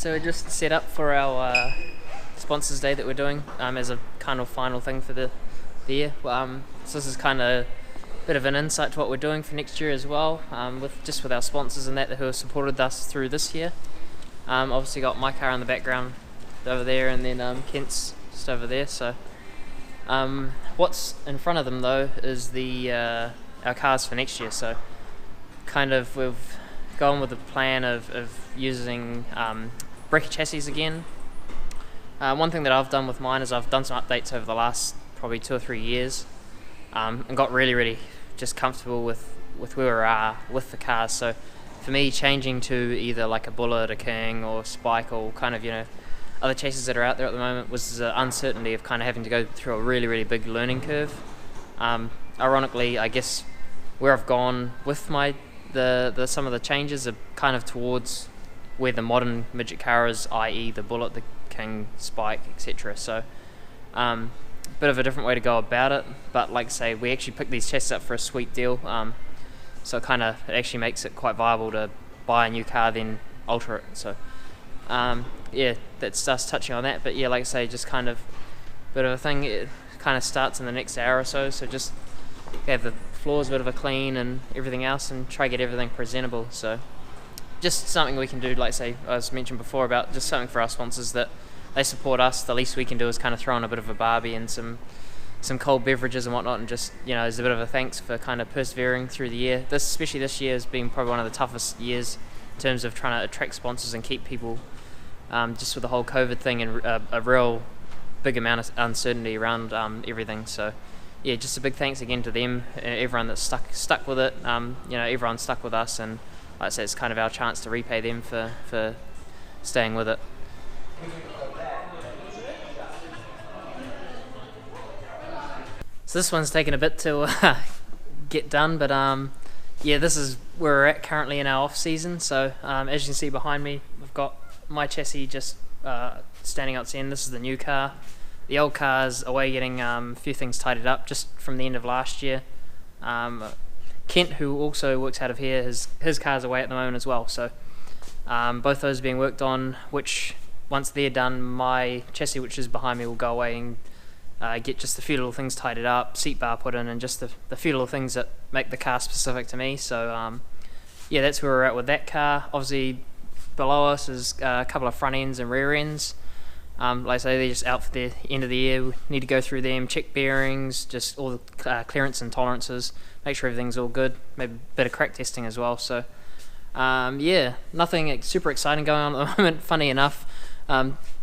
So we're just set up for our sponsors day that we're doing as a kind of final thing for the year. So this is kind of a bit of an insight to what we're doing for next year as well, with our sponsors and that who have supported us through this year. Obviously got my car in the background over there, and then Kent's just over there. So what's in front of them though is our cars for next year. So kind of we've gone with the plan of using breaker chassis again. One thing that I've done with mine is I've done some updates over the last probably 2 or 3 years, and got really just comfortable with where we are with the cars. So for me, changing to either like a Bullet, a King, or Spike, or kind of other chassis that are out there at the moment, was the uncertainty of kind of having to go through a really big learning curve. Ironically, I guess where I've gone with my some of the changes are kind of towards where the modern midget car is, i.e. the Bullet, the King, Spike, etc. So bit of a different way to go about it, but like I say, we actually picked these chassis up for a sweet deal, so it actually makes it quite viable to buy a new car then alter it. So yeah, that's us touching on that. But yeah, like I say, just kind of bit of a thing. It kind of starts in the next hour or so, so just have the floors a bit of a clean and everything else, and try to get everything presentable. So just something we can do, like say I was mentioned before, about just something for our sponsors that they support us. The least we can do is kind of throw in a bit of a barbie and some cold beverages and whatnot, and just as a bit of a thanks for kind of persevering through the year. Especially this year has been probably one of the toughest years in terms of trying to attract sponsors and keep people, just with the whole COVID thing and a real big amount of uncertainty around everything. So yeah, just a big thanks again to them, everyone that's stuck with it. Everyone's stuck with us, and like I said, it's kind of our chance to repay them for staying with it. So this one's taken a bit to get done, but yeah, this is where we're at currently in our off season. So as you can see behind me, we've got my chassis just standing outside. This is the new car. The old car's away getting a few things tidied up just from the end of last year. Kent, who also works out of here, his car's away at the moment as well. So both those are being worked on, which once they're done, my chassis, which is behind me, will go away and get just a few little things tidied up, seat bar put in, and just the few little things that make the car specific to me. So yeah, that's where we're at with that car. Obviously below us is a couple of front ends and rear ends. Like I say, they're just out for the end of the year. We need to go through them, check bearings, just all the clearance and tolerances, make sure everything's all good, maybe a bit of crack testing as well. So yeah, nothing super exciting going on at the moment. Funny enough,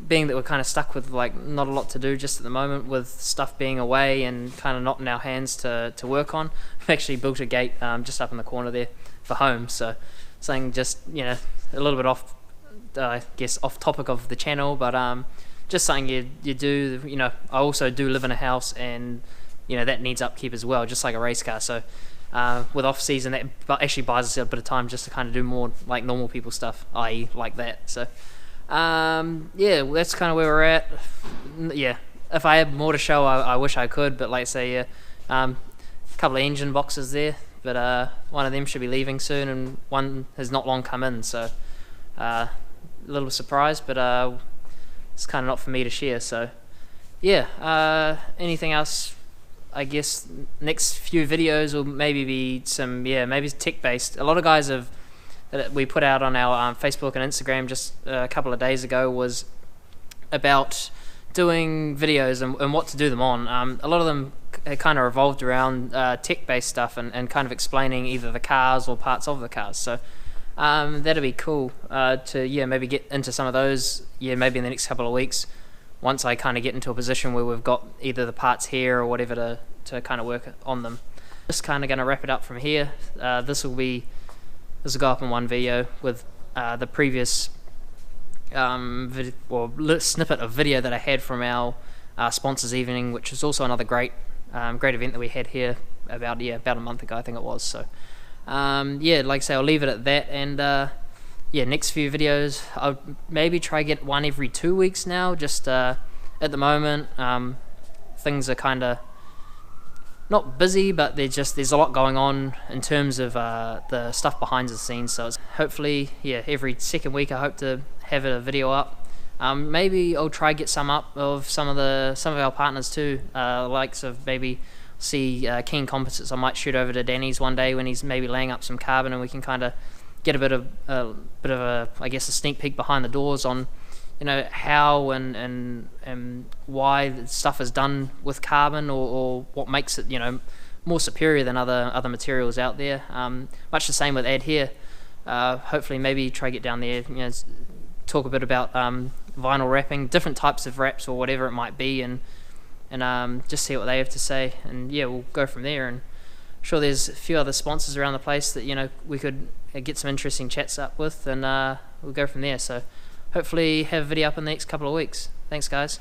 being that we're kind of stuck with like not a lot to do just at the moment, with stuff being away and kind of not in our hands to work on, I've actually built a gate just up in the corner there for home. So something just a little bit off, I guess off topic of the channel, but just something you do. I also do live in a house, and that needs upkeep as well, just like a race car. So with off season, that actually buys us a bit of time just to kind of do more like normal people stuff, i.e. like that. So yeah, that's kind of where we're at. Yeah, if I had more to show, I wish I could, but like say a couple of engine boxes there, but one of them should be leaving soon, and one has not long come in. So a little surprised, but it's kind of not for me to share. So yeah, anything else? I guess next few videos will maybe be some maybe tech based. A lot of guys that we put out on our Facebook and Instagram just a couple of days ago was about doing videos and what to do them on. A lot of them kind of revolved around tech based stuff and kind of explaining either the cars or parts of the cars. So that'd be cool to maybe get into some of those maybe in the next couple of weeks, once I kind of get into a position where we've got either the parts here or whatever to kind of work on them. Just kind of going to wrap it up from here. This will go up in one video with the previous snippet of video that I had from our sponsors evening, which was also another great event that we had here about a month ago, I think it was. So yeah, like I say, I'll leave it at that, and next few videos I'll maybe try get one every 2 weeks now. Just at the moment things are kind of not busy, but there's a lot going on in terms of the stuff behind the scenes. So it's hopefully, yeah, every second week I hope to have a video up. Maybe I'll try get some up of some of our partners too, likes of maybe see Keen Composites. I might shoot over to Danny's one day when he's maybe laying up some carbon, and we can kind of get a bit of a I guess a sneak peek behind the doors on, you know, how and why the stuff is done with carbon, or what makes it, you know, more superior than other materials out there. Much the same with adhere. Hopefully maybe try get down there, you know, talk a bit about vinyl wrapping, different types of wraps or whatever it might be, and just see what they have to say, and yeah, we'll go from there. And I'm sure there's a few other sponsors around the place that, you know, we could get some interesting chats up with, and we'll go from there. So hopefully have a video up in the next couple of weeks. Thanks, guys.